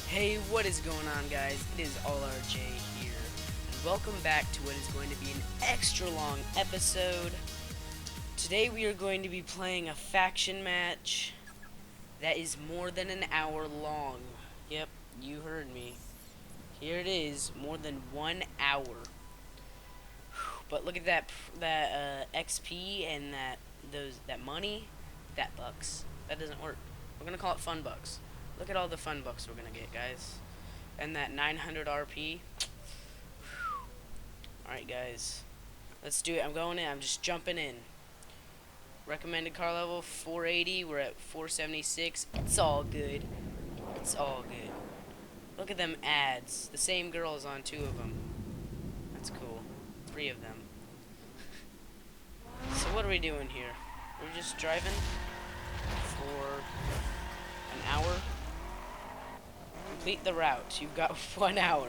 Hey, what is going on, guys? It is Allrj here, and welcome back to what is going to be an extra long episode. Today we are going to be playing a faction match that is more than an hour long. Yep, you heard me. Here it is, more than 1 hour. But look at that XP and that money, that bucks. That doesn't work. We're gonna call it fun bucks. Look at all the fun bucks we're gonna get, guys. And that 900 RP. Alright, guys. Let's do it. I'm going in. I'm just jumping in. Recommended car level 480. We're at 476. It's all good. It's all good. Look at them ads. The same girl's on 2 of them. That's cool. 3 of them. So what are we doing here? We're just driving for an hour. Complete the route. You've got 1 hour.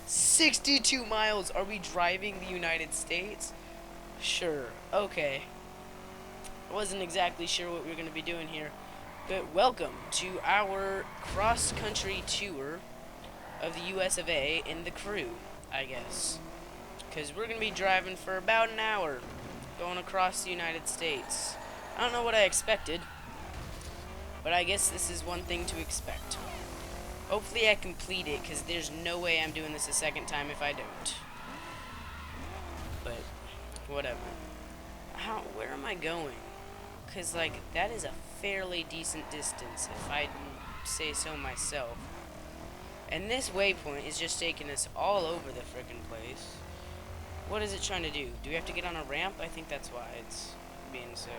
62 miles. Are we driving the United States? Sure. Okay. I wasn't exactly sure what we were going to be doing here. But welcome to our cross-country tour of the US of A in the crew, I guess. Because we're going to be driving for about an hour, going across the United States. I don't know what I expected, but I guess this is one thing to expect. Hopefully I complete it, because there's no way I'm doing this a second time if I don't. But, whatever. Where am I going? Because, like, that is a fairly decent distance, if I say so myself. And this waypoint is just taking us all over the frickin' place. What is it trying to do? Do we have to get on a ramp? I think that's why it's being so...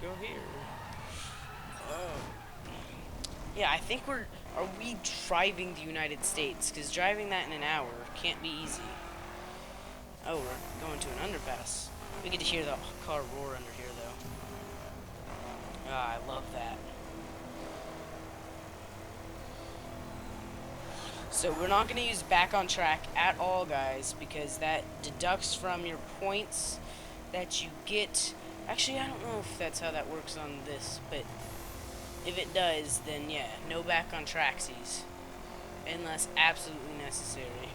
Go here. Oh. Yeah, I think are we driving the United States? Because driving that in an hour can't be easy. Oh, we're going to an underpass. We get to hear the car roar under here, though. Ah, I love that. So we're not going to use back on track at all, guys, because that deducts from your points that you get. Actually, I don't know if that's how that works on this, but if it does, then yeah, no back on tracksies, unless absolutely necessary.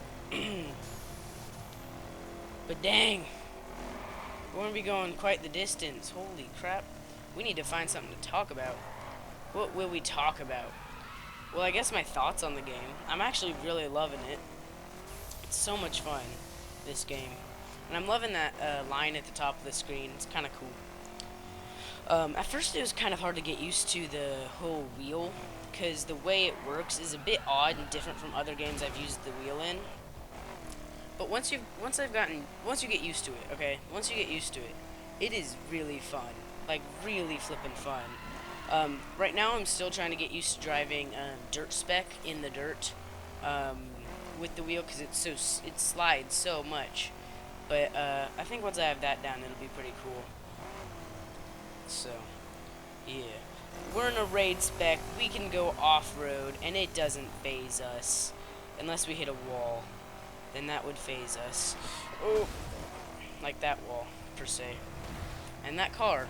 But dang, we're going to be going quite the distance. Holy crap. We need to find something to talk about. What will we talk about? Well, I guess my thoughts on the game. I'm actually really loving it. It's so much fun, this game. And I'm loving that line at the top of the screen. It's kind of cool. At first it was kind of hard to get used to the whole wheel, because the way it works is a bit odd and different from other games I've used the wheel in. But once you get used to it, okay? Once you get used to it, it is really fun. Like, really flippin' fun. Right now I'm still trying to get used to driving dirt spec in the dirt with the wheel, because it slides so much. But I think once I have that down, it'll be pretty cool. So, yeah. We're in a raid spec. We can go off-road, and it doesn't phase us. Unless we hit a wall. Then that would phase us. Oh, like that wall, per se. And that car.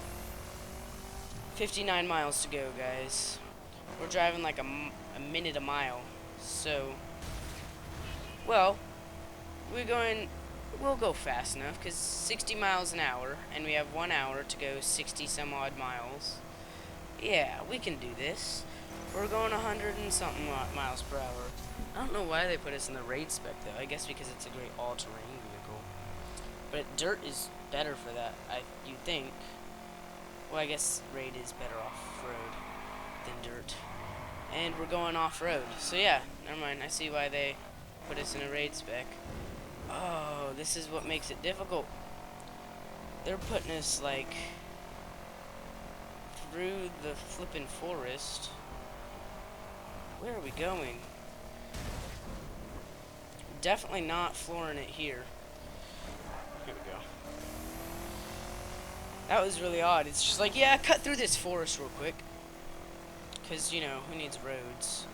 59 miles to go, guys. We're driving like a minute a mile. So, well, we'll go fast enough, because 60 miles an hour, and we have 1 hour to go 60 some odd miles. Yeah, we can do this. We're going 100 and something miles per hour. I don't know why they put us in the raid spec, though. I guess because it's a great all-terrain vehicle. But dirt is better for that, you think. Well, I guess raid is better off-road than dirt. And we're going off-road. So yeah, never mind. I see why they put us in a raid spec. Oh, this is what makes it difficult. They're putting us, like, through the flippin' forest. Where are we going? Definitely not flooring it here. Here we go. That was really odd. It's just like, yeah, cut through this forest real quick. Because, you know, who needs roads?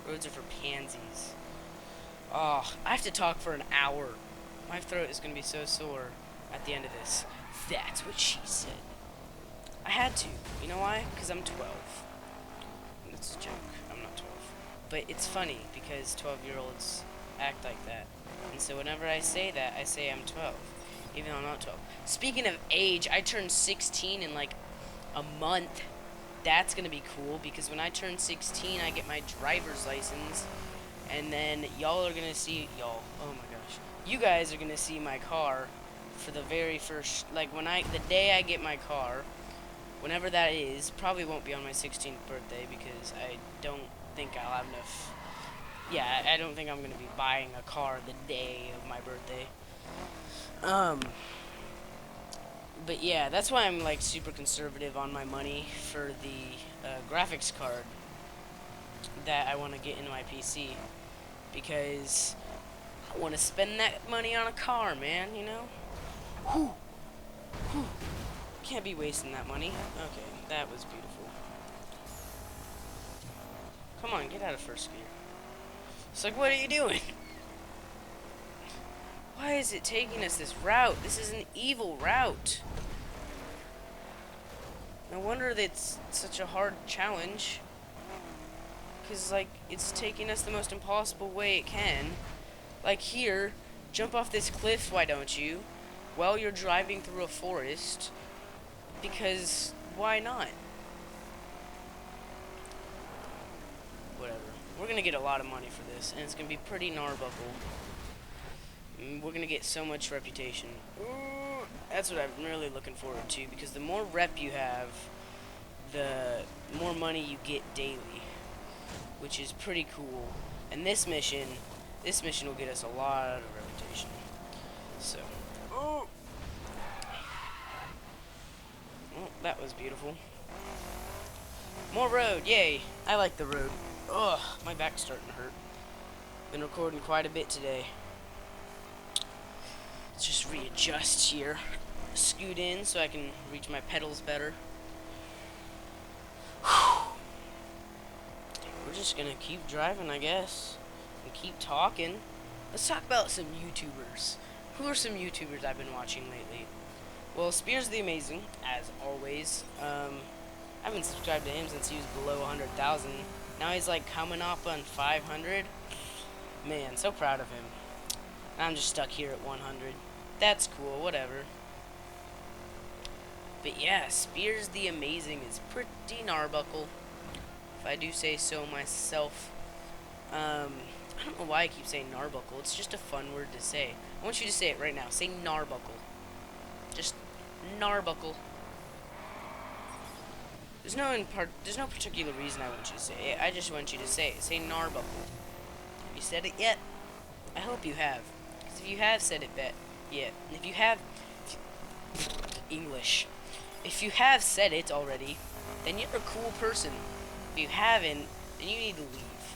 Roads are for pansies. Oh, I have to talk for an hour. My throat is going to be so sore at the end of this. That's what she said. I had to. You know why? Because I'm 12. That's a joke. I'm not 12. But it's funny because 12-year-olds act like that. And so whenever I say that, I say I'm 12, even though I'm not 12. Speaking of age, I turned 16 in like a month. That's gonna be cool because when I turn 16, I get my driver's license, and then y'all are gonna see Oh my gosh, you guys are gonna see my car for the very first, like the day I get my car, whenever that is. Probably won't be on my 16th birthday because I don't think I'll have enough. Yeah, I don't think I'm gonna be buying a car the day of my birthday. But yeah, that's why I'm like super conservative on my money for the graphics card that I want to get into my PC, because I want to spend that money on a car, man, you know? Whew. Whew. Can't be wasting that money. Okay, that was beautiful. Come on, get out of first gear. It's like, what are you doing? Why is it taking us this route? This is an evil route. No wonder that it's such a hard challenge. Because, like, it's taking us the most impossible way it can. Like here, jump off this cliff, why don't you? While you're driving through a forest. Because, why not? Whatever. We're gonna get a lot of money for this, and it's gonna be pretty gnarbuckle. We're gonna get so much reputation. Ooh, that's what I'm really looking forward to, because the more rep you have, the more money you get daily, which is pretty cool. And this mission will get us a lot of reputation. So, oh, well, that was beautiful. More road, yay! I like the road. Ugh, my back's starting to hurt. Been recording quite a bit today. Let's just readjust here. Scoot in so I can reach my pedals better. We're just gonna keep driving, I guess, and keep talking. Let's talk about some YouTubers. Who are some YouTubers I've been watching lately? Well, Spears the Amazing, as always. I haven't subscribed to him since he was below 100,000. Now he's like coming up on 500. Man, so proud of him. I'm just stuck here at 100. That's cool, whatever. But yeah, Spears the Amazing is pretty gnarbuckle, if I do say so myself. I don't know why I keep saying gnarbuckle. It's just a fun word to say. I want you to say it right now. Say gnarbuckle. Just gnarbuckle. There's no particular reason I want you to say it. I just want you to say it. Say gnarbuckle. Have you said it yet? I hope you have. Because if you have said it yet, if you have English, if you have said it already, then you're a cool person. If you haven't, then you need to leave.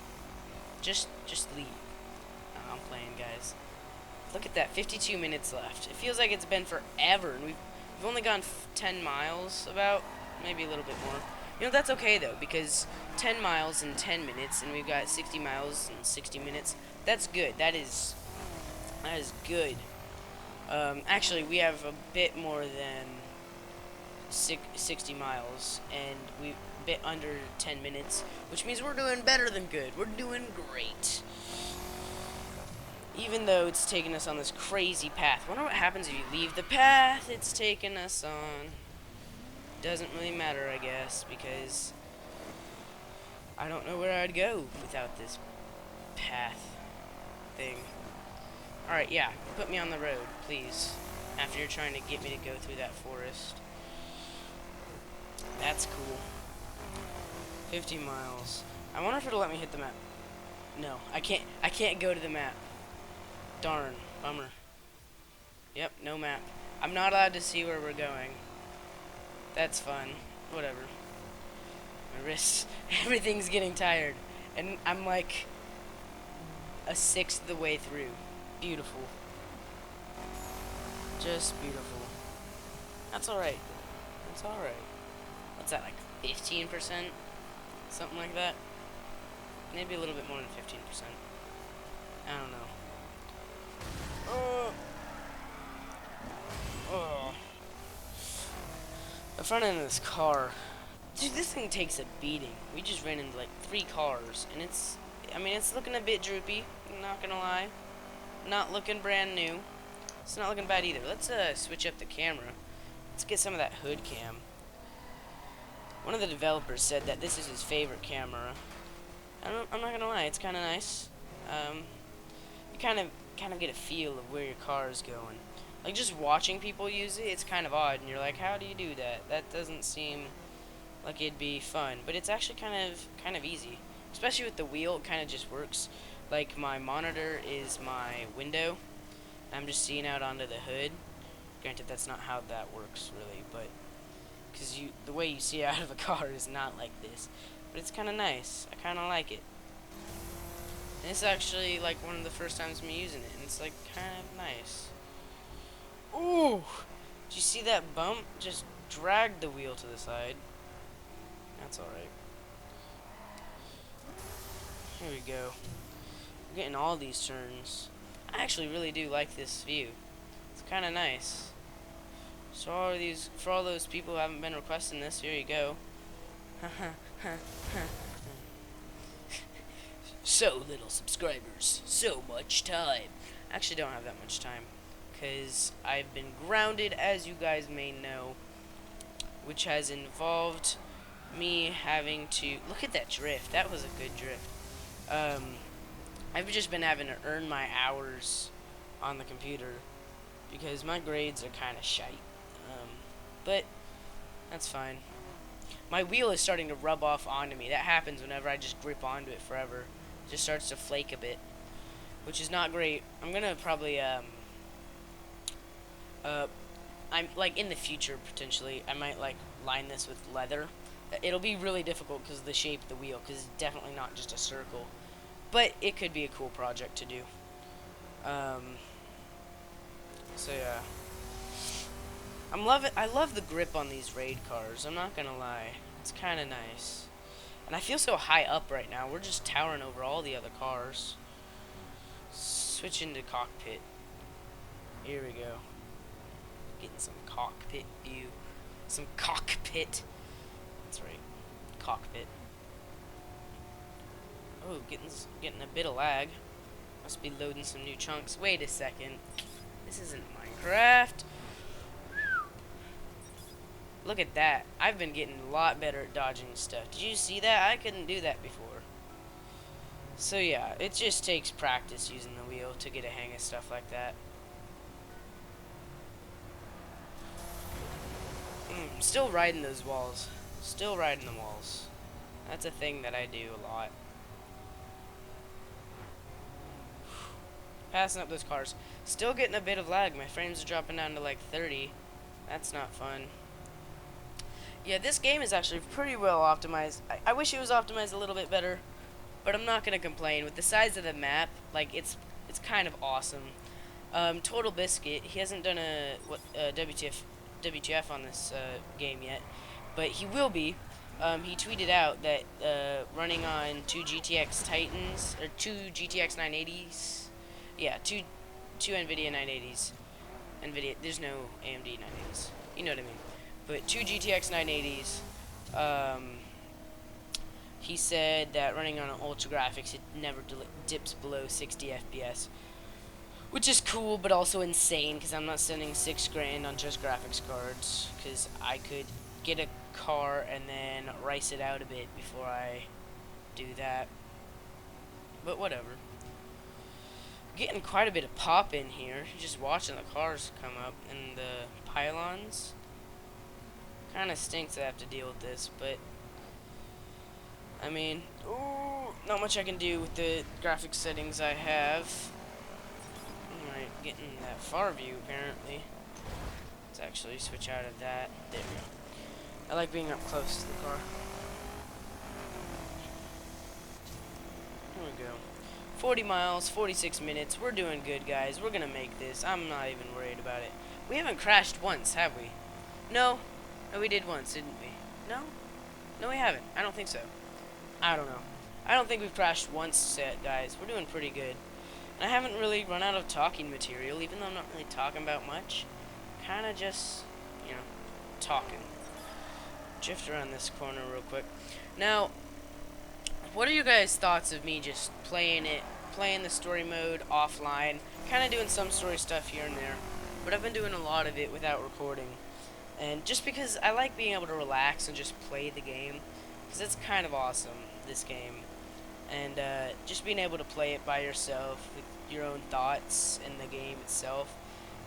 Just leave. I'm playing, guys. Look at that, 52 minutes left. It feels like it's been forever, and we've only gone 10 miles, about, maybe a little bit more. You know, that's okay though, because 10 miles in 10 minutes, and we've got 60 miles in 60 minutes. That's good. That is good. Actually, we have a bit more than 60 miles, and we bit under 10 minutes, which means we're doing better than good. We're doing great. Even though it's taking us on this crazy path. Wonder what happens if you leave the path it's taking us on. Doesn't really matter, I guess, because I don't know where I'd go without this path thing. Alright, yeah, put me on the road, please. After you're trying to get me to go through that forest. That's cool. 50 miles. I wonder if it'll let me hit the map. No, I can't go to the map. Darn, bummer. Yep, no map. I'm not allowed to see where we're going. That's fun. Whatever. My wrists, everything's getting tired. And I'm like a sixth of the way through. Beautiful. Just beautiful. That's alright. That's alright. What's that, like 15%? Something like that? Maybe a little bit more than 15%. I don't know. Oh. The front end of this car. Dude, this thing takes a beating. We just ran into like 3 cars, and I mean, it's looking a bit droopy, I'm not gonna lie. Not looking brand new. It's not looking bad either. Let's switch up the camera. Let's get some of that hood cam. One of the developers said that this is his favorite camera. I'm not gonna lie, it's kind of nice. You kind of get a feel of where your car is going. Like, just watching people use it, it's kind of odd, and you're like, how do you do that? That doesn't seem like it'd be fun, but it's actually kind of easy. Especially with the wheel, it kind of just works. Like, my monitor is my window. I'm just seeing out onto the hood. Granted, that's not how that works really, but because the way you see out of a car is not like this. But it's kind of nice. I kind of like it. And it's actually like one of the first times me using it, and it's like kind of nice. Ooh! Did you see that bump? Just dragged the wheel to the side. That's alright. Here we go. We're getting all these turns. I actually really do like this view. It's kind of nice. So for all those people who haven't been requesting this, here you go. So little subscribers, so much time. I actually don't have that much time, because I've been grounded, as you guys may know, which has involved me having to look at that drift. That was a good drift. I've just been having to earn my hours on the computer because my grades are kind of shite. But that's fine. My wheel is starting to rub off onto me. That happens whenever I just grip onto it forever. It just starts to flake a bit, which is not great. I'm gonna probably I'm like in the future potentially I might like line this with leather. It'll be really difficult because of the shape of the wheel, because it's definitely not just a circle, but it could be a cool project to do. So yeah, I love the grip on these raid cars. I'm not gonna lie, it's kind of nice, and I feel so high up right now. We're just towering over all the other cars. Switch into cockpit. Here we go. Getting some cockpit view. Some cockpit. That's right. Cockpit. Oh, getting a bit of lag. Must be loading some new chunks. Wait a second. This isn't Minecraft. Look at that. I've been getting a lot better at dodging stuff. Did you see that? I couldn't do that before. So yeah, it just takes practice using the wheel to get a hang of stuff like that. Still riding those walls. Still riding the walls. That's a thing that I do a lot. Passing up those cars. Still getting a bit of lag. My frames are dropping down to like 30. That's not fun. Yeah, this game is actually pretty well optimized. I wish it was optimized a little bit better, but I'm not gonna complain. With the size of the map, like it's kind of awesome. Total Biscuit, he hasn't done a WTF on this game yet, but he will be. He tweeted out that running on two GTX Titans or two GTX 980s, yeah, two NVIDIA 980s. NVIDIA, there's no AMD 980s. You know what I mean. But two GTX 980s. He said that running on ultra graphics, it never dips below 60 FPS. Which is cool, but also insane, because I'm not spending $6 grand on just graphics cards, because I could get a car and then rice it out a bit before I do that. But whatever. Getting quite a bit of pop in here, just watching the cars come up and the pylons. Kind of stinks to have to deal with this, but I mean, ooh, not much I can do with the graphics settings I have. Alright, getting that far view apparently. Let's actually switch out of that. There we go. I like being up close to the car. Here we go. 40 miles, 46 minutes. We're doing good, guys. We're gonna make this. I'm not even worried about it. We haven't crashed once, have we? No. No, we did once, didn't we? No? No, we haven't. I don't think so. I don't know. I don't think we've crashed once yet, guys. We're doing pretty good. And I haven't really run out of talking material, even though I'm not really talking about much. Kind of just, you know, talking. Drift around this corner real quick. Now, what are your guys' thoughts of me just playing the story mode offline, kind of doing some story stuff here and there, but I've been doing a lot of it without recording, and just because I like being able to relax and just play the game, because it's kind of awesome, this game, and just being able to play it by yourself with your own thoughts in the game itself,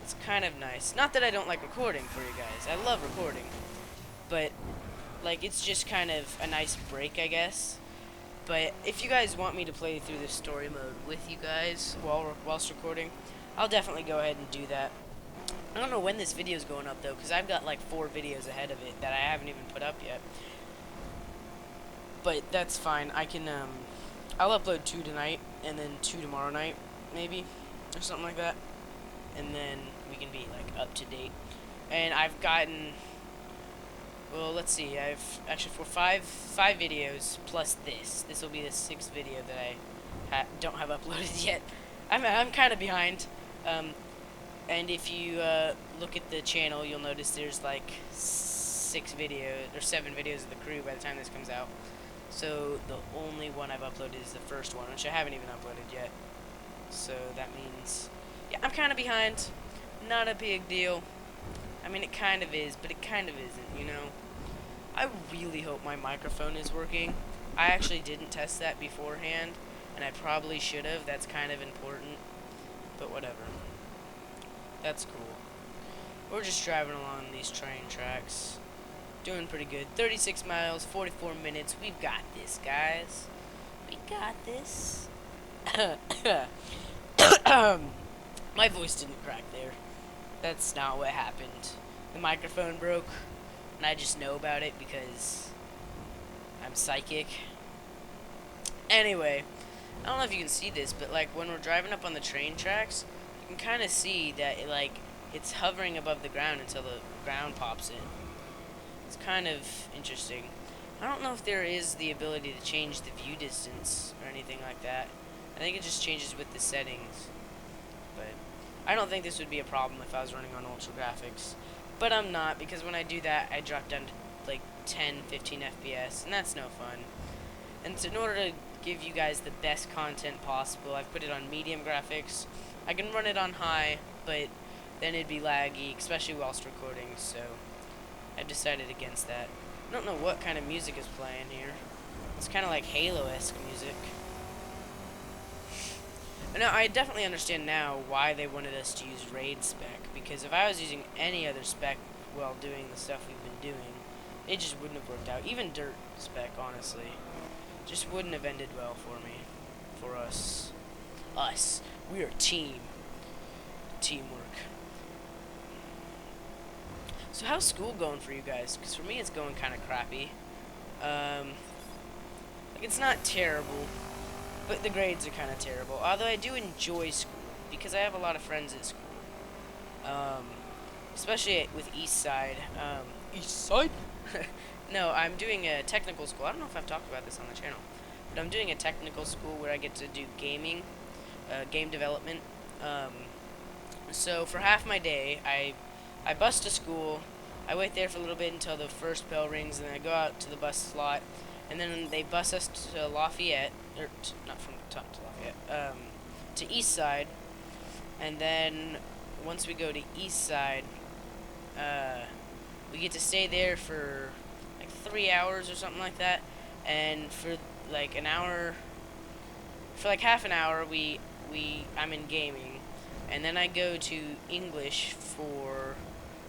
it's kind of nice. Not that I don't like recording for you guys, I love recording, but like it's just kind of a nice break, I guess. But if you guys want me to play through this story mode with you guys whilst recording, I'll definitely go ahead and do that. I don't know when this video is going up though, because I've got like 4 videos ahead of it that I haven't even put up yet. But that's fine. I can I'll upload 2 tonight and then 2 tomorrow night, maybe, or something like that. And then we can be like up to date. And I've gotten, well, let's see. I've actually for five videos plus this. This will be the 6th video that I don't have uploaded yet. I'm kind of behind. And if you look at the channel, you'll notice there's like 6 videos or 7 videos of the crew by the time this comes out. So the only one I've uploaded is the first one, which I haven't even uploaded yet. So that means, yeah, I'm kind of behind. Not a big deal. I mean, it kind of is, but it kind of isn't, you know. I really hope my microphone is working. I actually didn't test that beforehand, and I probably should have. That's kind of important, but whatever. That's cool. We're just driving along these train tracks. Doing pretty good. 36 miles, 44 minutes. We've got this, guys. We got this. My voice didn't crack there. That's not what happened. The microphone broke, and I just know about it because I'm psychic. Anyway, I don't know if you can see this, but like when we're driving up on the train tracks, you can kind of see that it's hovering above the ground until the ground pops in. It's kind of interesting. I don't know if there is the ability to change the view distance or anything like that. I think it just changes with the settings. But I don't think this would be a problem if I was running on ultra graphics. But I'm not, because when I do that, I drop down to like 10, 15 FPS, and that's no fun. And so in order to give you guys the best content possible, I've put it on medium graphics. I can run it on high, but then it'd be laggy, especially whilst recording, so I've decided against that. I don't know what kind of music is playing here. It's kind of like Halo-esque music. Now, I definitely understand now why they wanted us to use raid spec, because if I was using any other spec while doing the stuff we've been doing, it just wouldn't have worked out. Even dirt spec, honestly, just wouldn't have ended well for me, for us. Us. We're a team. Teamwork. So how's school going for you guys? Because for me it's going kind of crappy. Like it's not terrible, but the grades are kind of terrible. Although I do enjoy school, because I have a lot of friends at school. Especially with East Side. East Side? No, I'm doing a technical school. I don't know if I've talked about this on the channel. But I'm doing a technical school where I get to do gaming, game development. So for half my day, I bus to school, I wait there for a little bit until the first bell rings, and then I go out to the bus slot, and then they bus us to Lafayette, or not from the top to Lafayette, to East Side, and then once we go to East Side, we get to stay there for like 3 hours or something like that, and for like an hour, for like half an hour, I'm in gaming, and then I go to English for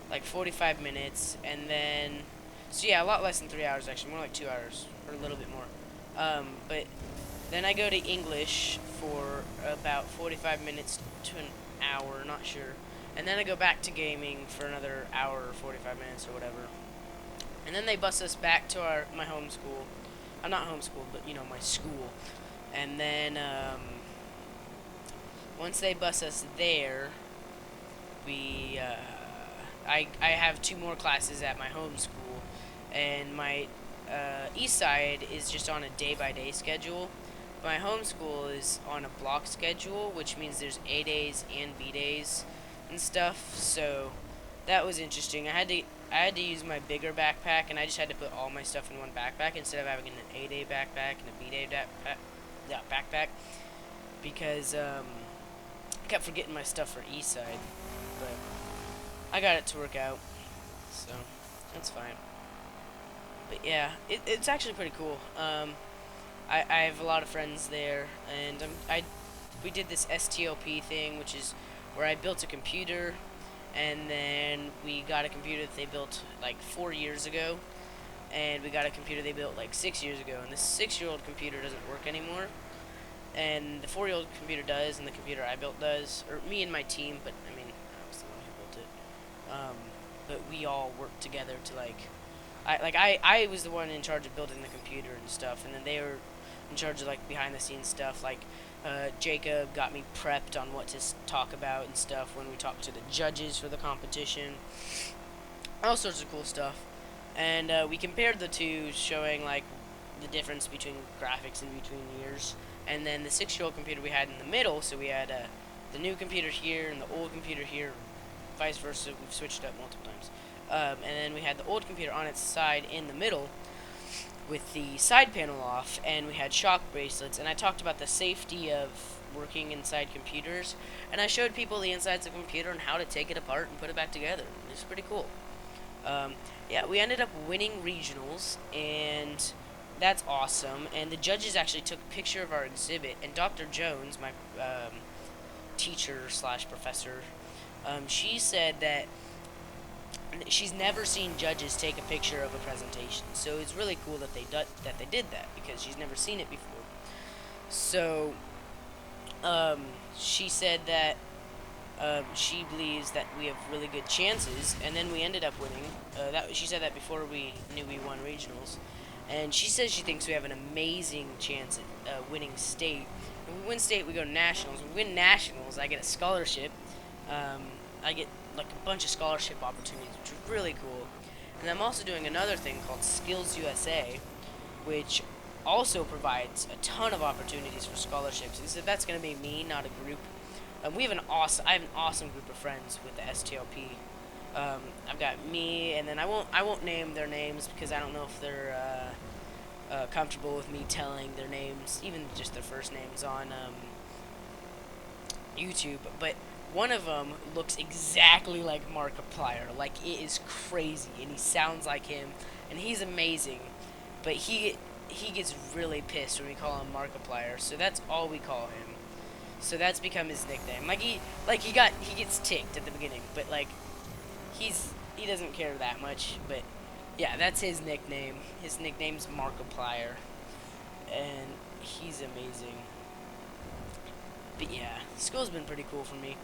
like 45 minutes, and then, so yeah, a lot less than 3 hours actually, more like 2 hours, or a little bit more, but then I go to English for about 45 minutes to an hour, not sure, and then I go back to gaming for another hour or 45 minutes or whatever, and then they bus us back to my home school. I'm not homeschooled, but you know, my school, and then once they bus us there, I have 2 more classes at my home school, and my East Side is just on a day-by-day schedule. My home school is on a block schedule, which means there's A days and B days and stuff. So that was interesting. I I had to use my bigger backpack, and I just had to put all my stuff in one backpack instead of having an A-Day backpack and a B-Day backpack, because I kept forgetting my stuff for Eastside, but I got it to work out, so that's fine. But yeah, it's actually pretty cool. I have a lot of friends there, and we did this STLP thing, which is where I built a computer, and then we got a computer that they built like 4 years ago, and we got a computer they built like 6 years ago, and this 6-year-old computer doesn't work anymore, and the 4-year-old computer does, and the computer I built does, or me and my team, but I mean, I was the one who built it, but we all worked together to I was the one in charge of building the computer and stuff, and then they were in charge of like behind the scenes stuff. Like Jacob got me prepped on what to talk about and stuff when we talked to the judges for the competition. All sorts of cool stuff, and we compared the two, showing like the difference between graphics in between years. And then the 6-year-old computer we had in the middle, so we had the new computer here and the old computer here, vice versa. We've switched up multiple times. And then we had the old computer on its side in the middle with the side panel off, and we had shock bracelets, and I talked about the safety of working inside computers, and I showed people the insides of a computer and how to take it apart and put it back together. It's pretty cool. Yeah, we ended up winning regionals, and that's awesome, and the judges actually took a picture of our exhibit, and Dr. Jones, my teacher slash professor, she said that she's never seen judges take a picture of a presentation, so it's really cool that they did that, because she's never seen it before. So she said that she believes that we have really good chances, and then we ended up winning. She said that before we knew we won regionals, and she says she thinks we have an amazing chance at winning state. If we win state, we go to nationals. If we win nationals, I get a scholarship. I get like a bunch of scholarship opportunities, which is really cool. And I'm also doing another thing called Skills USA, which also provides a ton of opportunities for scholarships. And so that's going to be me, not a group. I have an awesome group of friends with the STLP. I've got me, and then I won't name their names because I don't know if they're comfortable with me telling their names, even just their first names, on YouTube. But one of them looks exactly like Markiplier. Like, it is crazy, and he sounds like him, and he's amazing. But he gets really pissed when we call him Markiplier, so that's all we call him. So that's become his nickname. He gets ticked at the beginning, but like he doesn't care that much. But yeah, that's his nickname. His nickname's Markiplier, and he's amazing. But yeah, school's been pretty cool for me.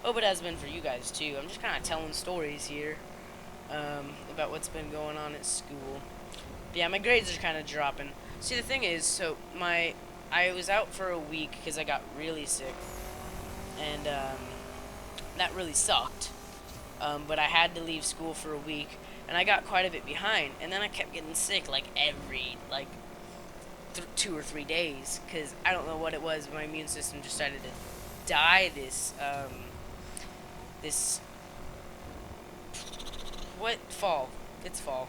Hope it has been for you guys too. I'm just kind of telling stories here about what's been going on at school. But yeah, my grades are kind of dropping. See, the thing is, so I was out for a week because I got really sick, and that really sucked. But I had to leave school for a week, and I got quite a bit behind. And then I kept getting sick like every 2 or 3 days, because I don't know what it was. My immune system decided to die this fall. It's fall.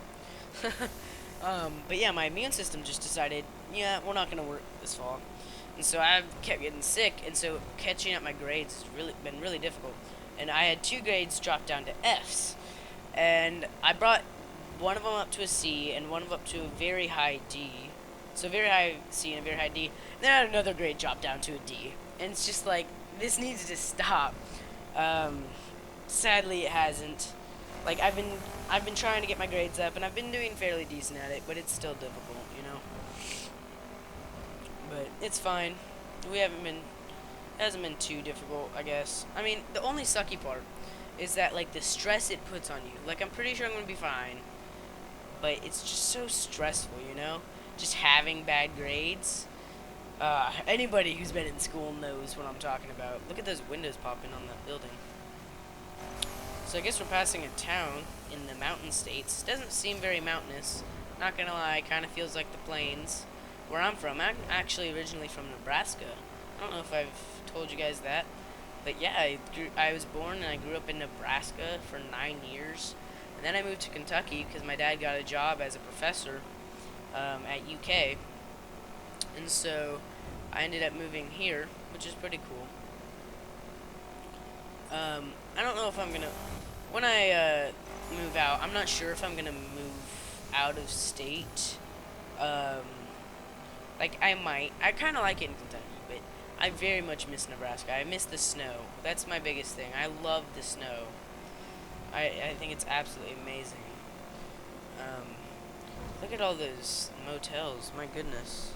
But yeah, my immune system just decided, yeah, we're not gonna work this fall, and so I kept getting sick, and so catching up my grades has been really difficult. And I had 2 grades drop down to Fs, and I brought one of them up to a C and one of them up to a very high D. So very high C and a very high D. And then I had another grade drop down to a D, and it's just like, this needs to stop. Sadly, it hasn't. Like, I've been trying to get my grades up, and I've been doing fairly decent at it, but it's still difficult, you know. But it's fine. It hasn't been too difficult, I guess. I mean, the only sucky part is that, like, the stress it puts on you. Like, I'm pretty sure I'm gonna be fine, but it's just so stressful, you know? Just having bad grades. Anybody who's been in school knows what I'm talking about. Look at those windows popping on that building. So I guess we're passing a town in the mountain states. Doesn't seem very mountainous. Not gonna lie, kind of feels like the plains. Where I'm from, I'm actually originally from Nebraska. I don't know if I've told you guys that, but yeah, I was born and I grew up in Nebraska for 9 years, And then I moved to Kentucky because my dad got a job as a professor at UK. And so I ended up moving here, which is pretty cool. I don't know if I'm gonna, when I move out, I'm not sure if I'm gonna move out of state. Um, like I might. I kind of like it in Kentucky, but I very much miss Nebraska. I miss the snow. That's my biggest thing. I love the snow. I think it's absolutely amazing. Look at all those motels. My goodness.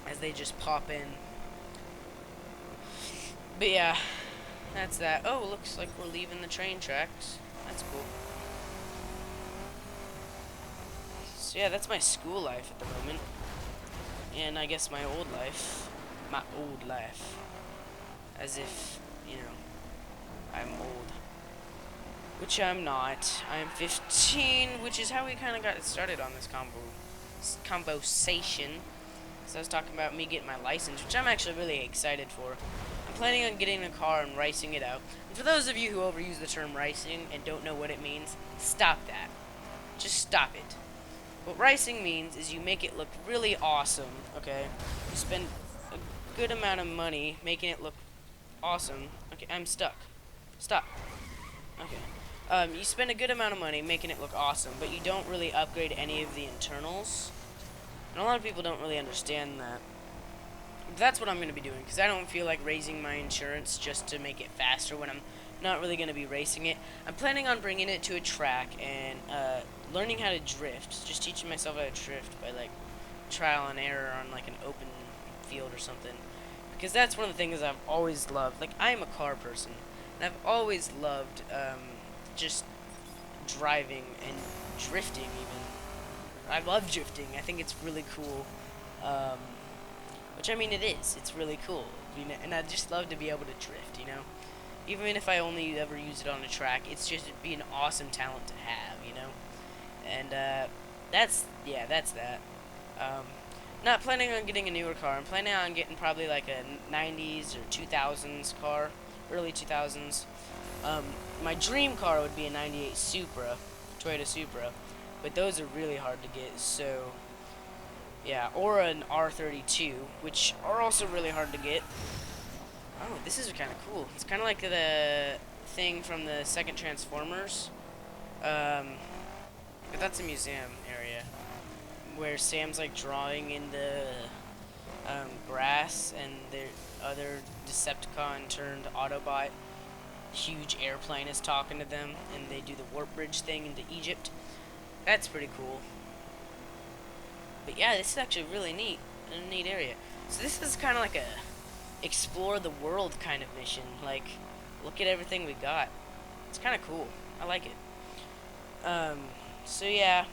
As they just pop in. But yeah, that's that. Oh, looks like we're leaving the train tracks. That's cool. So yeah, that's my school life at the moment. And I guess my old life. My old life. As if, you know, I'm old. Which I'm not. I'm 15, which is how we kind of got started on this conversation. So I was talking about me getting my license, which I'm actually really excited for. I'm planning on getting a car and racing it out. And for those of you who overuse the term racing and don't know what it means, stop that. Just stop it. What racing means is you make it look really awesome, okay? You spend a good amount of money making it look awesome. Okay, I'm stuck. Stop. Okay. You spend a good amount of money making it look awesome, but you don't really upgrade any of the internals. And a lot of people don't really understand that. But that's what I'm going to be doing, because I don't feel like raising my insurance just to make it faster when I'm not really going to be racing it. I'm planning on bringing it to a track and learning how to drift. Just teaching myself how to drift by, like, trial and error on, like, an open field or something. Because that's one of the things I've always loved. Like, I'm a car person, and I've always loved just driving and drifting, even. I love drifting. I think it's really cool. Which, I mean, it is. It's really cool. You know, and I just love to be able to drift, you know? Even if I only ever use it on a track, it's just it'd be an awesome talent to have, you know? And, that's that. Not planning on getting a newer car. I'm planning on getting probably like a 90s or 2000s car. Early 2000s. My dream car would be a 98 Supra. Toyota Supra. But those are really hard to get, so yeah, or an R32, which are also really hard to get. Oh, this is kind of cool. It's kind of like the thing from the second Transformers. But that's a museum area where Sam's like drawing in the grass, and the other Decepticon turned Autobot huge airplane is talking to them, and they do the warp bridge thing into Egypt. That's pretty cool. But yeah, this is actually really neat. A neat area. So this is kind of like a explore the world kind of mission. Like, look at everything we got. It's kind of cool. I like it. So yeah.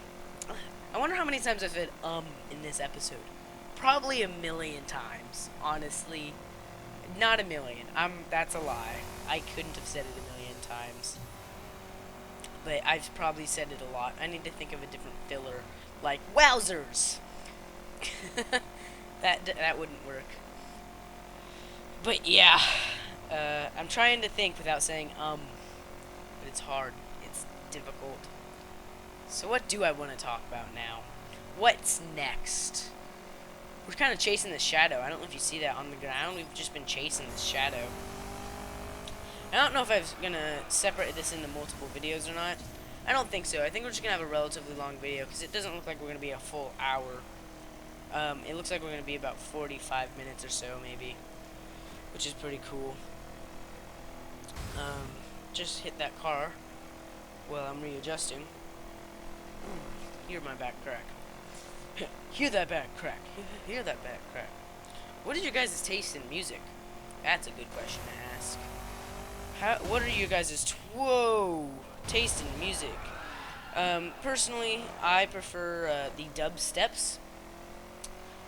I wonder how many times I've said in this episode. Probably a million times, honestly. Not a million. That's a lie. I couldn't have said it a million times. But I've probably said it a lot. I need to think of a different filler. Like, wowzers! that wouldn't work. But yeah. I'm trying to think without saying but it's hard. It's difficult. So what do I want to talk about now? What's next? We're kind of chasing the shadow. I don't know if you see that on the ground. We've just been chasing the shadow. I don't know if I'm going to separate this into multiple videos or not. I don't think so. I think we're just going to have a relatively long video because it doesn't look like we're going to be a full hour. It looks like we're going to be about 45 minutes or so, maybe. Which is pretty cool. Just hit that car while I'm readjusting. Hear my back crack. Hear that back crack. Hear that back crack. What is your guys' taste in music? That's a good question to ask. What are you guys' taste in music? Personally, I prefer the dubsteps.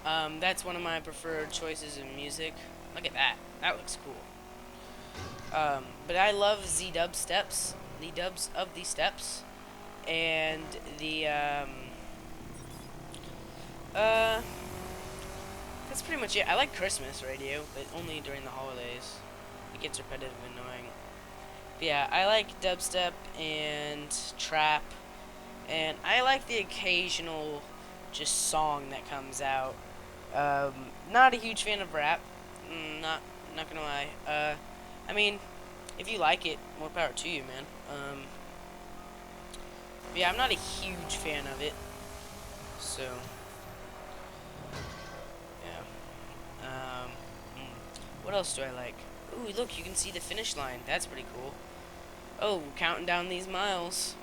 That's one of my preferred choices in music. Look at that. That looks cool. But I love the dubsteps. The dubs of the steps. And the, that's pretty much it. I like Christmas radio, but only during the holidays. It gets repetitive and annoying. But yeah, I like dubstep and trap, and I like the occasional just song that comes out. Not a huge fan of rap. Not gonna lie. I mean, if you like it, more power to you, man. Yeah, I'm not a huge fan of it. So, yeah. What else do I like? Ooh, look, you can see the finish line. That's pretty cool. Oh, we're counting down these miles.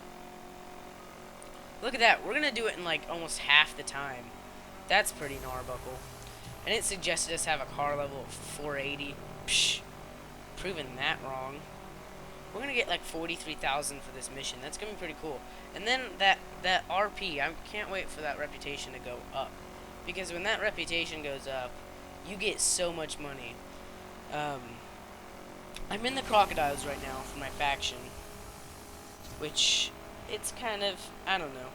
Look at that. We're gonna do it in like almost half the time. That's pretty gnarbuckle. And it suggested us have a car level of 480. Psh, proving that wrong. We're gonna get like 43,000 for this mission. That's gonna be pretty cool. And then that RP, I can't wait for that reputation to go up, because when that reputation goes up, you get so much money. I'm in the crocodiles right now for my faction, which it's kind of, I don't know.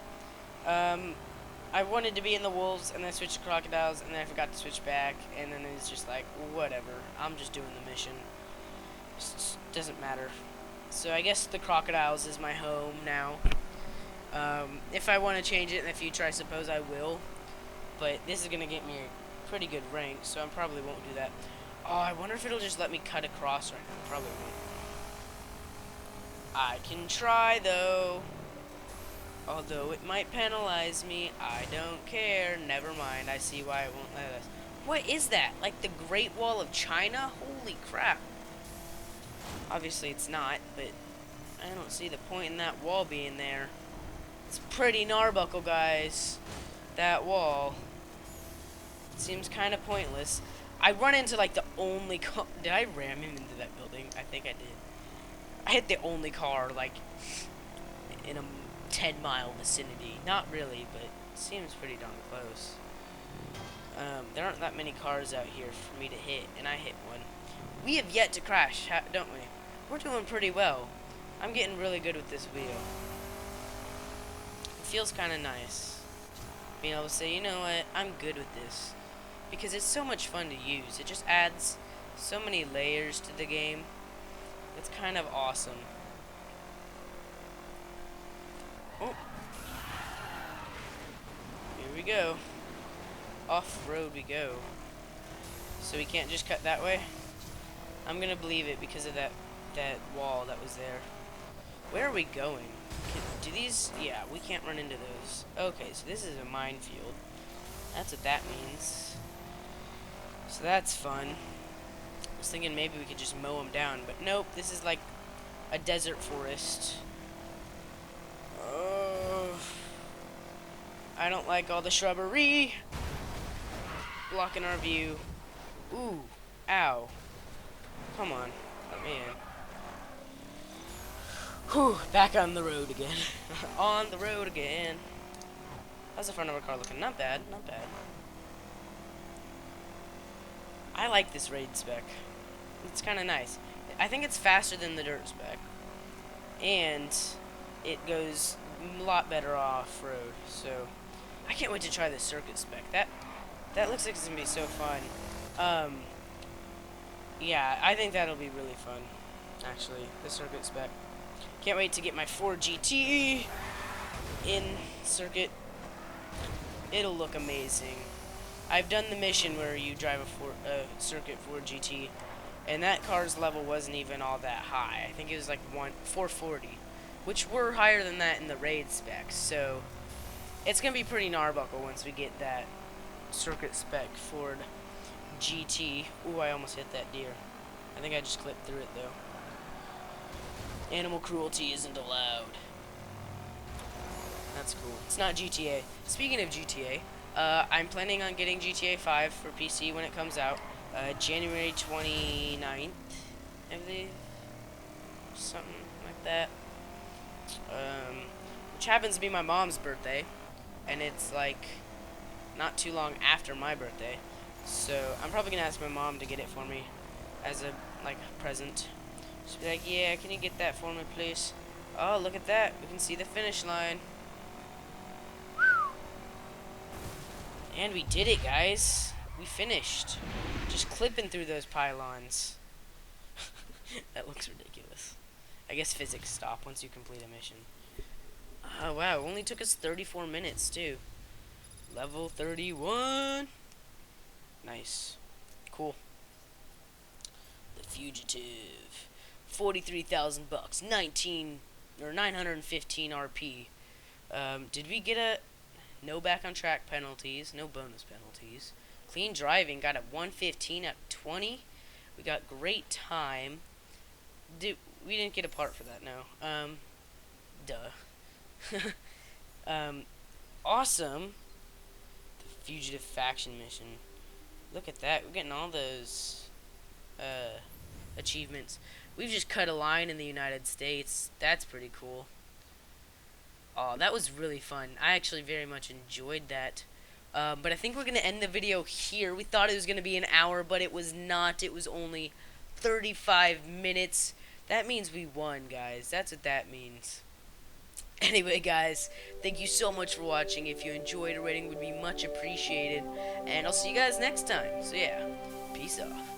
I wanted to be in the wolves, and then I switched to crocodiles, and then I forgot to switch back, and then it's just like, whatever. I'm just doing the mission. Just doesn't matter. So I guess the crocodiles is my home now. If I want to change it in the future, I suppose I will. But this is going to get me a pretty good rank, so I probably won't do that. Oh, I wonder if it'll just let me cut across right now. Probably won't. I can try, though. Although it might penalize me, I don't care. Never mind, I see why it won't let us. What is that? Like the Great Wall of China? Holy crap. Obviously it's not, but I don't see the point in that wall being there. It's pretty gnarbuckle, guys. That wall. It seems kind of pointless. I run into like the only car. Did I ram him into that building? I think I did. I hit the only car like in a 10-mile vicinity. Not really, but it seems pretty darn close. There aren't that many cars out here for me to hit, and I hit one. We have yet to crash, don't we? We're doing pretty well. I'm getting really good with this wheel. It feels kind of nice being able to say, you know what, I'm good with this. Because it's so much fun to use. It just adds so many layers to the game. It's kind of awesome. Oh. Here we go. Off-road we go. So we can't just cut that way? I'm gonna believe it because of that wall that was there. Where are we going? Do these... Yeah, we can't run into those. Okay, so this is a minefield. That's what that means. So that's fun. I was thinking maybe we could just mow them down, but nope, this is like a desert forest. Oh, I don't like all the shrubbery blocking our view. Ooh, ow. Come on, let me in. Whew, back on the road again. On the road again. How's the front of our car looking? Not bad, not bad. I like this raid spec. It's kind of nice. I think it's faster than the dirt spec. And it goes a lot better off-road. So, I can't wait to try the circuit spec. That looks like it's going to be so fun. Yeah, I think that'll be really fun. Actually, the circuit spec. Can't wait to get my Ford GT in circuit. It'll look amazing. I've done the mission where you drive a circuit Ford GT, and that car's level wasn't even all that high. I think it was like 440, which were higher than that in the raid specs. So it's gonna be pretty gnarbuckle once we get that circuit spec Ford GT. Ooh, I almost hit that deer. I think I just clipped through it though. Animal cruelty isn't allowed. That's cool. It's not GTA. Speaking of GTA, I'm planning on getting GTA 5 for PC when it comes out. January 29th, I believe. Something like that. Which happens to be my mom's birthday. And it's like not too long after my birthday. So I'm probably going to ask my mom to get it for me as a present. She'll be like, yeah, can you get that for me, please? Oh, look at that. We can see the finish line. And we did it, guys. We finished. Just clipping through those pylons. That looks ridiculous. I guess physics stop once you complete a mission. Oh wow, it only took us 34 minutes too. Level 31. Nice. Cool. The Fugitive. 43,000 bucks. 19 or 915 RP. Did we get a no back on track penalties, no bonus penalties. Clean driving got a 115 at 20. We got great time. We didn't get a part for that, no. Duh. Awesome. The Fugitive Faction Mission. Look at that. We're getting all those achievements. We've just cut a line in the United States. That's pretty cool. Oh, that was really fun. I actually very much enjoyed that. But I think we're going to end the video here. We thought it was going to be an hour, but it was not. It was only 35 minutes. That means we won, guys. That's what that means. Anyway, guys, thank you so much for watching. If you enjoyed, a rating would be much appreciated. And I'll see you guys next time. So, yeah, peace off.